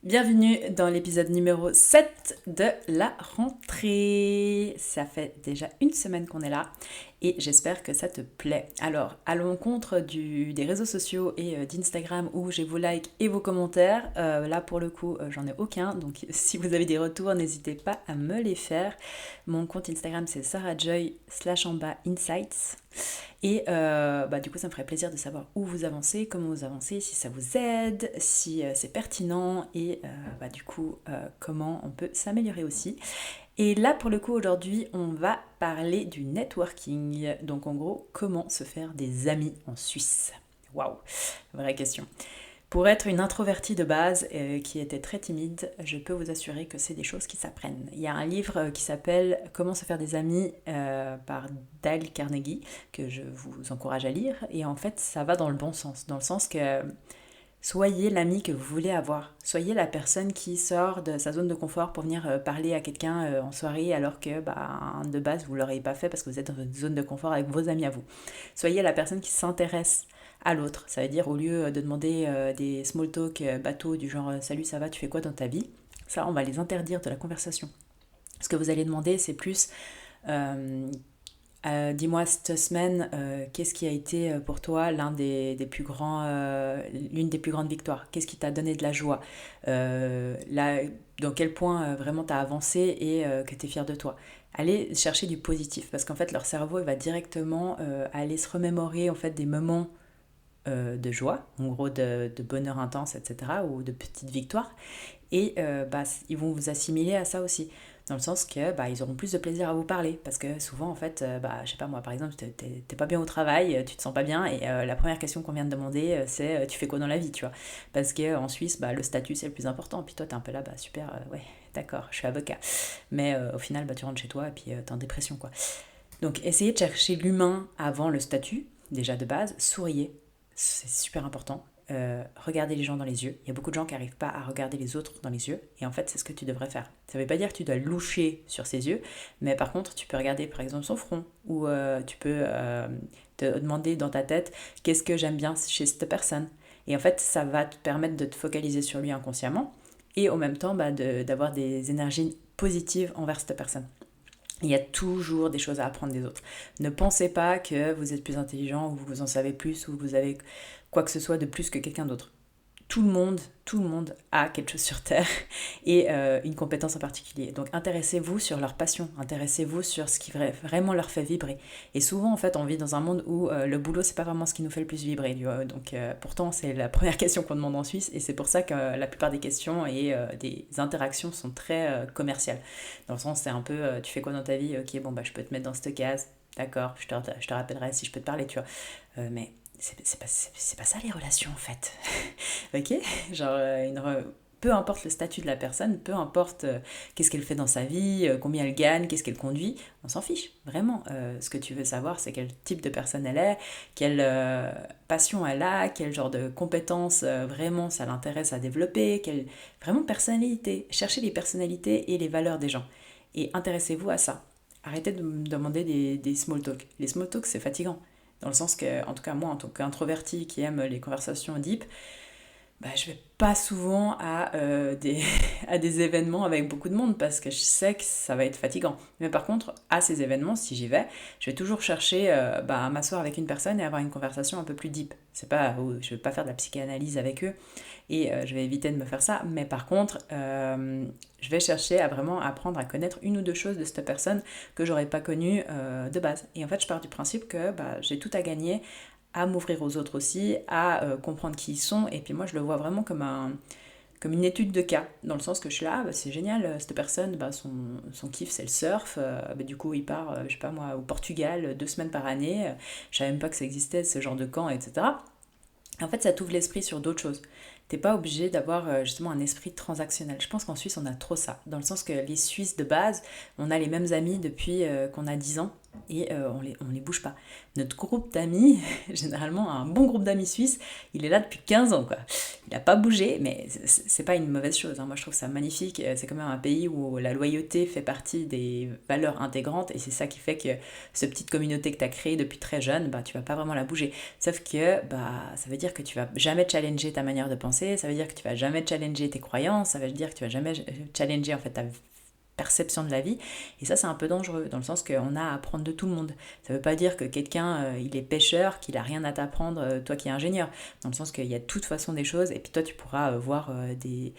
Bienvenue dans l'épisode numéro 7 de la rentrée. Ça fait déjà une semaine qu'on est là et j'espère que ça te plaît. Alors, à l'encontre des réseaux sociaux et d'Instagram où j'ai vos likes et vos commentaires, là pour le coup j'en ai aucun, donc si vous avez des retours, n'hésitez pas à me les faire. Mon compte Instagram c'est sarahjoy_insights. Et du coup, ça me ferait plaisir de savoir où vous avancez, comment vous avancez, si ça vous aide, si c'est pertinent et comment on peut s'améliorer aussi. Et là, pour le coup, aujourd'hui, on va parler du networking. Donc, en gros, comment se faire des amis en Suisse. Waouh, vraie question. Pour être une introvertie de base qui était très timide, je peux vous assurer que c'est des choses qui s'apprennent. Il y a un livre qui s'appelle Comment se faire des amis par Dale Carnegie que je vous encourage à lire et en fait ça va dans le bon sens, dans le sens que soyez l'ami que vous voulez avoir, soyez la personne qui sort de sa zone de confort pour venir parler à quelqu'un en soirée alors que de base vous ne l'auriez pas fait parce que vous êtes dans une zone de confort avec vos amis à vous. Soyez la personne qui s'intéresse à l'autre. Ça veut dire au lieu de demander des small talk bateaux du genre salut ça va tu fais quoi dans ta vie, ça on va les interdire de la conversation. Ce que vous allez demander c'est plus euh, dis-moi cette semaine qu'est-ce qui a été pour toi l'une des plus grandes victoires, qu'est-ce qui t'a donné de la joie, là, dans quel point vraiment t'as avancé et que t'es fier de toi. Allez chercher du positif parce qu'en fait leur cerveau il va directement aller se remémorer en fait des moments de joie, en gros de bonheur intense, etc., ou de petites victoires, et ils vont vous assimiler à ça aussi, dans le sens que ils auront plus de plaisir à vous parler, parce que souvent en fait, je sais pas moi, par exemple, t'es pas bien au travail, tu te sens pas bien, et la première question qu'on vient de demander, c'est tu fais quoi dans la vie, tu vois, parce que en Suisse, le statut c'est le plus important, puis toi t'es un peu là, super, ouais, d'accord, je suis avocat, mais au final, tu rentres chez toi, et puis t'es en dépression, quoi. Donc essayez de chercher l'humain avant le statut, déjà de base, souriez, c'est super important. Regardez les gens dans les yeux. Il y a beaucoup de gens qui n'arrivent pas à regarder les autres dans les yeux. Et en fait, c'est ce que tu devrais faire. Ça ne veut pas dire que tu dois loucher sur ses yeux, mais par contre, tu peux regarder par exemple son front, ou tu peux te demander dans ta tête qu'est-ce que j'aime bien chez cette personne. Et en fait, ça va te permettre de te focaliser sur lui inconsciemment et en même temps d'avoir des énergies positives envers cette personne. Il y a toujours des choses à apprendre des autres. Ne pensez pas que vous êtes plus intelligent, ou vous en savez plus, ou vous avez quoi que ce soit de plus que quelqu'un d'autre. Tout le monde a quelque chose sur Terre et une compétence en particulier. Donc intéressez-vous sur leur passion, intéressez-vous sur ce qui vraiment leur fait vibrer. Et souvent en fait on vit dans un monde où le boulot c'est pas vraiment ce qui nous fait le plus vibrer. Donc pourtant c'est la première question qu'on demande en Suisse et c'est pour ça que la plupart des questions et des interactions sont très commerciales. Dans le sens c'est un peu tu fais quoi dans ta vie, ok bon je peux te mettre dans cette case, d'accord, je te rappellerai si je peux te parler, tu vois. Mais c'est pas ça les relations en fait. Ok. Genre, peu importe le statut de la personne, peu importe qu'est-ce qu'elle fait dans sa vie, combien elle gagne, qu'est-ce qu'elle conduit, on s'en fiche, vraiment. Ce que tu veux savoir, c'est quel type de personne elle est, quelle passion elle a, quel genre de compétences vraiment ça l'intéresse à développer, quelle vraiment personnalité. Cherchez les personnalités et les valeurs des gens. Et intéressez-vous à ça. Arrêtez de me demander des small talk. Les small talk, c'est fatigant. Dans le sens que, en tout cas moi, en tant qu'introverti qui aime les conversations deep, je vais pas souvent à des événements avec beaucoup de monde parce que je sais que ça va être fatigant. Mais par contre, à ces événements, si j'y vais, je vais toujours chercher à m'asseoir avec une personne et avoir une conversation un peu plus deep. C'est pas, je vais pas faire de la psychanalyse avec eux et je vais éviter de me faire ça. Mais par contre, je vais chercher à vraiment apprendre à connaître une ou deux choses de cette personne que j'aurais pas connue de base. Et en fait, je pars du principe que j'ai tout à gagner à m'ouvrir aux autres aussi, à comprendre qui ils sont. Et puis moi, je le vois vraiment comme une étude de cas, dans le sens que je suis là, c'est génial, cette personne, son kiff c'est le surf, du coup il part, je sais pas moi, au Portugal 2 semaines par année, je savais même pas que ça existait ce genre de camp, etc. En fait, ça t'ouvre l'esprit sur d'autres choses. T'es pas obligé d'avoir justement un esprit transactionnel. Je pense qu'en Suisse, on a trop ça. Dans le sens que les Suisses de base, on a les mêmes amis depuis qu'on a 10 ans. et on les bouge pas. Notre groupe d'amis, généralement un bon groupe d'amis suisses, il est là depuis 15 ans, quoi. Il n'a pas bougé, mais c'est pas une mauvaise chose, hein. Moi je trouve ça magnifique. C'est quand même un pays où la loyauté fait partie des valeurs intégrantes, et c'est ça qui fait que cette petite communauté que tu as créée depuis très jeune, bah, tu vas pas vraiment la bouger. Sauf que bah, ça veut dire que tu vas jamais challenger ta manière de penser, ça veut dire que tu vas jamais challenger tes croyances, ça veut dire que tu vas jamais challenger en fait ta perception de la vie. Et ça, c'est un peu dangereux, dans le sens qu'on a à apprendre de tout le monde. Ça veut pas dire que quelqu'un, il est pêcheur, qu'il a rien à t'apprendre, toi qui es ingénieur. Dans le sens qu'il y a de toute façon des choses, et puis toi, tu pourras voir des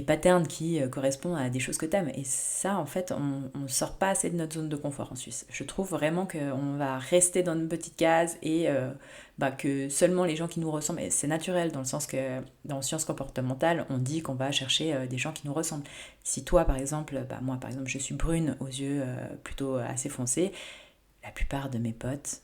patterns qui correspondent à des choses que tu aimes. Et ça, en fait, on ne sort pas assez de notre zone de confort en Suisse. Je trouve vraiment qu'on va rester dans une petite case et bah, que seulement les gens qui nous ressemblent, et c'est naturel dans le sens que dans sciences comportementales, on dit qu'on va chercher des gens qui nous ressemblent. Si toi, par exemple, bah, moi, par exemple, je suis brune aux yeux plutôt assez foncés, la plupart de mes potes,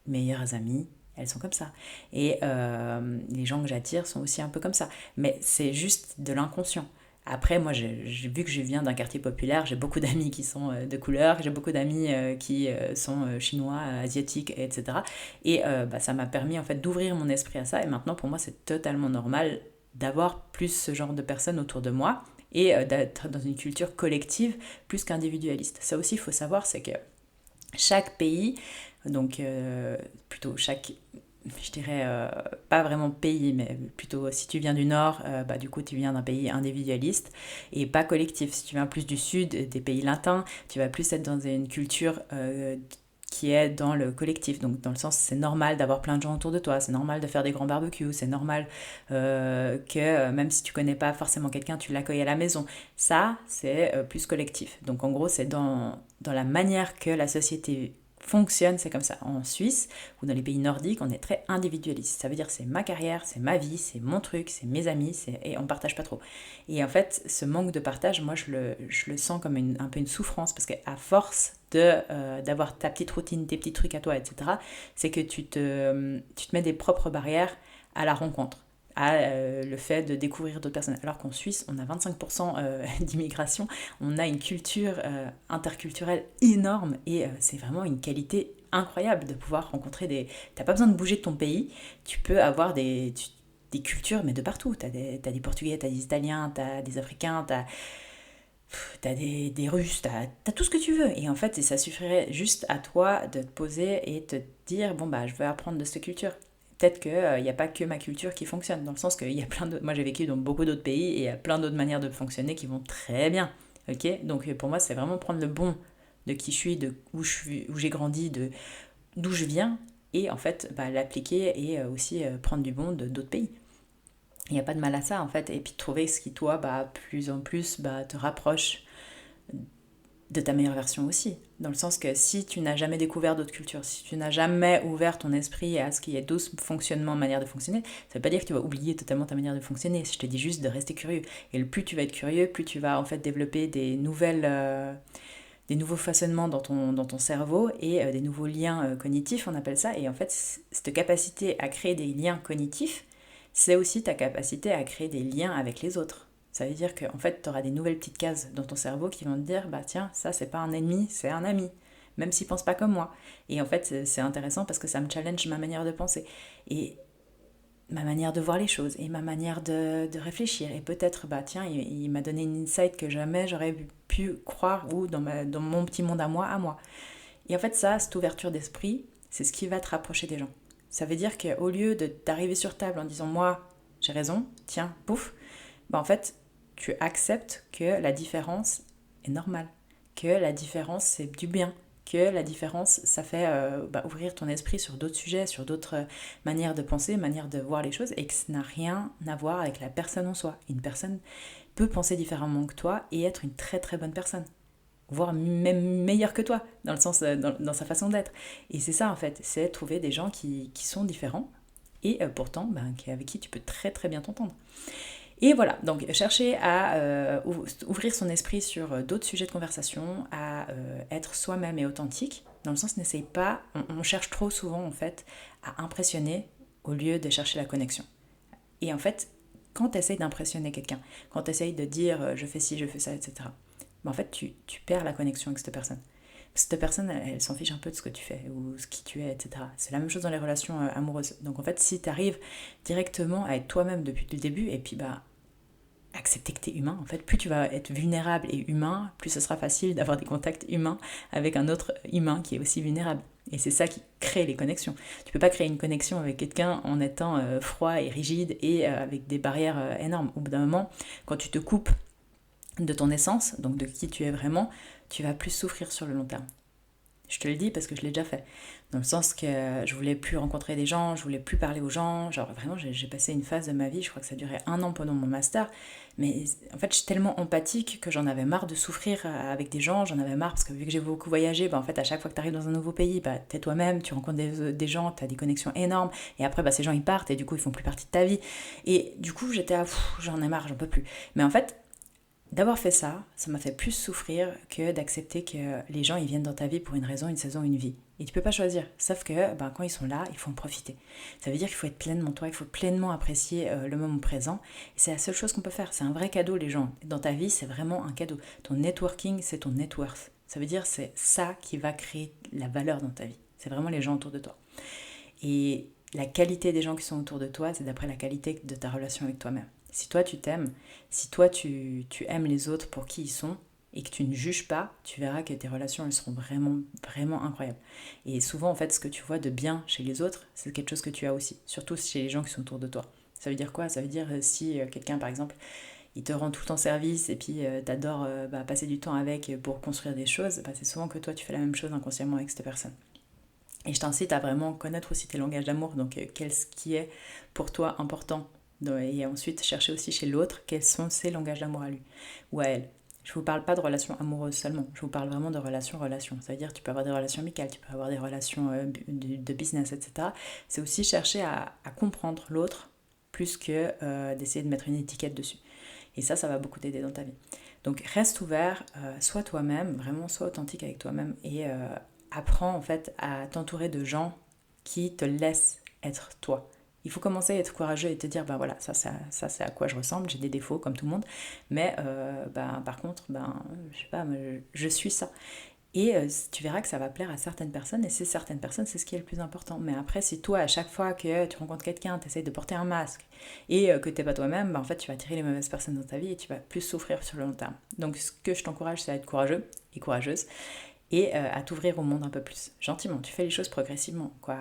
meilleures amies, elles sont comme ça. Et les gens que j'attire sont aussi un peu comme ça. Mais c'est juste de l'inconscient. Après, moi, j'ai vu que je viens d'un quartier populaire, j'ai beaucoup d'amis qui sont de couleur, j'ai beaucoup d'amis qui sont chinois, asiatiques, etc. Et bah, ça m'a permis en fait d'ouvrir mon esprit à ça. Et maintenant, pour moi, c'est totalement normal d'avoir plus ce genre de personnes autour de moi et d'être dans une culture collective plus qu'individualiste. Ça aussi, il faut savoir, c'est que chaque pays, donc plutôt chaque, je dirais pas vraiment pays, mais plutôt si tu viens du nord, bah, du coup tu viens d'un pays individualiste et pas collectif. Si tu viens plus du sud, des pays latins, tu vas plus être dans une culture qui est dans le collectif. Donc dans le sens, c'est normal d'avoir plein de gens autour de toi, c'est normal de faire des grands barbecues, c'est normal que même si tu connais pas forcément quelqu'un, tu l'accueilles à la maison. Ça, c'est plus collectif. Donc en gros, c'est dans la manière que la société fonctionne, c'est comme ça. En Suisse ou dans les pays nordiques, on est très individualiste. Ça veut dire c'est ma carrière, c'est ma vie, c'est mon truc, c'est mes amis, et on partage pas trop. Et en fait, ce manque de partage, moi je le sens comme un peu une souffrance parce qu'à force d'avoir ta petite routine, tes petits trucs à toi, etc., c'est que tu te mets des propres barrières à la rencontre, à le fait de découvrir d'autres personnes. Alors qu'en Suisse, on a 25% d'immigration, on a une culture interculturelle énorme et c'est vraiment une qualité incroyable de pouvoir rencontrer des... T'as pas besoin de bouger de ton pays, tu peux avoir des cultures, mais de partout. T'as des Portugais, t'as des Italiens, t'as des Africains, t'as des Russes, t'as tout ce que tu veux. Et en fait, ça suffirait juste à toi de te poser et te dire, bon, bah, je veux apprendre de cette culture. Peut-être qu'il n'y a pas que ma culture qui fonctionne, dans le sens qu'il y a plein d'autres... Moi, j'ai vécu dans beaucoup d'autres pays et il y a plein d'autres manières de fonctionner qui vont très bien. Ok. Donc, pour moi, c'est vraiment prendre le bon de qui je suis, de où je suis, où j'ai grandi, de d'où je viens, et en fait, bah, l'appliquer et aussi prendre du bon de d'autres pays. Il n'y a pas de mal à ça, en fait. Et puis, trouver ce qui, toi, bah, plus en plus, bah, te rapproche de ta meilleure version aussi. Dans le sens que si tu n'as jamais découvert d'autres cultures, si tu n'as jamais ouvert ton esprit à ce qu'il y ait d'autres fonctionnements, manières de fonctionner, ça ne veut pas dire que tu vas oublier totalement ta manière de fonctionner. Je te dis juste de rester curieux. Et le plus tu vas être curieux, plus tu vas en fait développer des nouveaux façonnements dans ton cerveau et des nouveaux liens cognitifs, on appelle ça. Et en fait, cette capacité à créer des liens cognitifs, c'est aussi ta capacité à créer des liens avec les autres. Ça veut dire qu'en fait, tu auras des nouvelles petites cases dans ton cerveau qui vont te dire, bah tiens, ça c'est pas un ennemi, c'est un ami, même s'il pense pas comme moi. Et en fait, c'est intéressant parce que ça me challenge ma manière de penser et ma manière de voir les choses et ma manière de réfléchir. Et peut-être, bah tiens, il m'a donné une insight que jamais j'aurais pu croire ou dans mon petit monde à moi, à moi. Et en fait, ça, cette ouverture d'esprit, c'est ce qui va te rapprocher des gens. Ça veut dire qu'au lieu d'arriver sur table en disant moi, j'ai raison, tiens, pouf, bah en fait, tu acceptes que la différence est normale, que la différence c'est du bien, que la différence ça fait bah, ouvrir ton esprit sur d'autres sujets, sur d'autres manières de penser, manières de voir les choses et que ça n'a rien à voir avec la personne en soi. Une personne peut penser différemment que toi et être une très très bonne personne, voire même meilleure que toi, dans le sens dans sa façon d'être. Et c'est ça en fait, c'est trouver des gens qui sont différents et pourtant ben, avec qui tu peux très très bien t'entendre. Et voilà, donc chercher à ouvrir son esprit sur d'autres sujets de conversation, à être soi-même et authentique, dans le sens n'essaye pas, on cherche trop souvent en fait à impressionner au lieu de chercher la connexion. Et en fait, quand tu essayes d'impressionner quelqu'un, quand tu essayes de dire je fais ci, je fais ça, etc., ben en fait tu perds la connexion avec cette personne. cette personne, elle s'en fiche un peu de ce que tu fais ou ce qui tu es, etc. C'est la même chose dans les relations amoureuses. Donc en fait, si tu arrives directement à être toi-même depuis le début, et puis accepter que tu es humain, en fait, plus tu vas être vulnérable et humain, plus ce sera facile d'avoir des contacts humains avec un autre humain qui est aussi vulnérable. Et c'est ça qui crée les connexions. Tu peux pas créer une connexion avec quelqu'un en étant froid et rigide et avec des barrières énormes. Au bout d'un moment, quand tu te coupes de ton essence, donc de qui tu es vraiment, tu vas plus souffrir sur le long terme. Je te le dis parce que je l'ai déjà fait. Dans le sens que je voulais plus rencontrer des gens, je voulais plus parler aux gens. Genre vraiment, j'ai passé une phase de ma vie, je crois que ça durait 1 an pendant mon master. Mais en fait, je suis tellement empathique que j'en avais marre de souffrir avec des gens. J'en avais marre parce que vu que j'ai beaucoup voyagé, en fait, à chaque fois que tu arrives dans un nouveau pays, t'es toi-même, tu rencontres des gens, tu as des connexions énormes. Et après, ces gens, ils partent et du coup, ils font plus partie de ta vie. Et du coup, j'étais à j'en ai marre, j'en peux plus. Mais en fait, d'avoir fait ça, ça m'a fait plus souffrir que d'accepter que les gens ils viennent dans ta vie pour une raison, une saison, une vie. Et tu peux pas choisir. Sauf que quand ils sont là, il faut en profiter. Ça veut dire qu'il faut être pleinement toi, il faut pleinement apprécier le moment présent. Et c'est la seule chose qu'on peut faire. C'est un vrai cadeau, les gens. Dans ta vie, c'est vraiment un cadeau. Ton networking, c'est ton net worth. Ça veut dire c'est ça qui va créer la valeur dans ta vie. C'est vraiment les gens autour de toi. Et la qualité des gens qui sont autour de toi, c'est d'après la qualité de ta relation avec toi-même. Si toi tu t'aimes, si toi tu aimes les autres pour qui ils sont et que tu ne juges pas, tu verras que tes relations elles seront vraiment, vraiment incroyables. Et souvent en fait ce que tu vois de bien chez les autres, c'est quelque chose que tu as aussi, surtout chez les gens qui sont autour de toi. Ça veut dire quoi? Ça veut dire si quelqu'un par exemple, il te rend tout le temps service et puis t'adores passer du temps avec pour construire des choses, c'est souvent que toi tu fais la même chose inconsciemment avec cette personne. Et je t'incite à vraiment connaître aussi tes langages d'amour, donc qu'est-ce qui est pour toi important. Et ensuite chercher aussi chez l'autre quels sont ses langages d'amour à lui ou à elle. Je ne vous parle pas de relations amoureuses seulement, je vous parle vraiment de relations. Ça veut dire que tu peux avoir des relations amicales, tu peux avoir des relations de business, etc. C'est aussi chercher à comprendre l'autre plus que d'essayer de mettre une étiquette dessus. Et ça va beaucoup t'aider dans ta vie. Donc reste ouvert, sois toi-même, vraiment sois authentique avec toi-même et apprends en fait à t'entourer de gens qui te laissent être toi. Il faut commencer à être courageux et te dire, voilà, ça c'est à quoi je ressemble, j'ai des défauts comme tout le monde, mais par contre, je sais pas, je suis ça. Et tu verras que ça va plaire à certaines personnes, et ces certaines personnes, c'est ce qui est le plus important. Mais après, si toi, à chaque fois que tu rencontres quelqu'un, tu essayes de porter un masque, et que tu n'es pas toi-même, en fait, tu vas attirer les mauvaises personnes dans ta vie, et tu vas plus souffrir sur le long terme. Donc, ce que je t'encourage, c'est à être courageux et courageuse, et à t'ouvrir au monde un peu plus. Gentiment, tu fais les choses progressivement, quoi.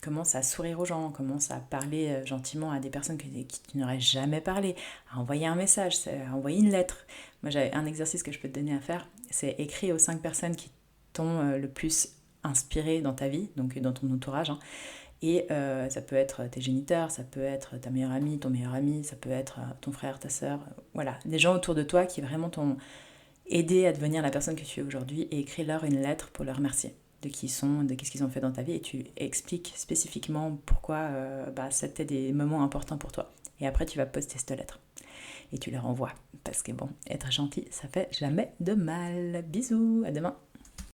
Commence à sourire aux gens, commence à parler gentiment à des personnes qui tu n'aurais jamais parlé, à envoyer un message, à envoyer une lettre. Moi, j'ai un exercice que je peux te donner à faire, c'est écrire aux 5 personnes qui t'ont le plus inspiré dans ta vie, donc dans ton entourage, hein. Et ça peut être tes géniteurs, ça peut être ta meilleure amie, ton meilleur ami, ça peut être ton frère, ta sœur, voilà, des gens autour de toi qui vraiment t'ont aidé à devenir la personne que tu es aujourd'hui, et écris-leur une lettre pour leur remercier de qui ils sont, de qu'est-ce qu'ils ont fait dans ta vie, et tu expliques spécifiquement pourquoi c'était des moments importants pour toi. Et après, tu vas poster cette lettre et tu leur envoies. Parce que être gentil, ça fait jamais de mal. Bisous, à demain.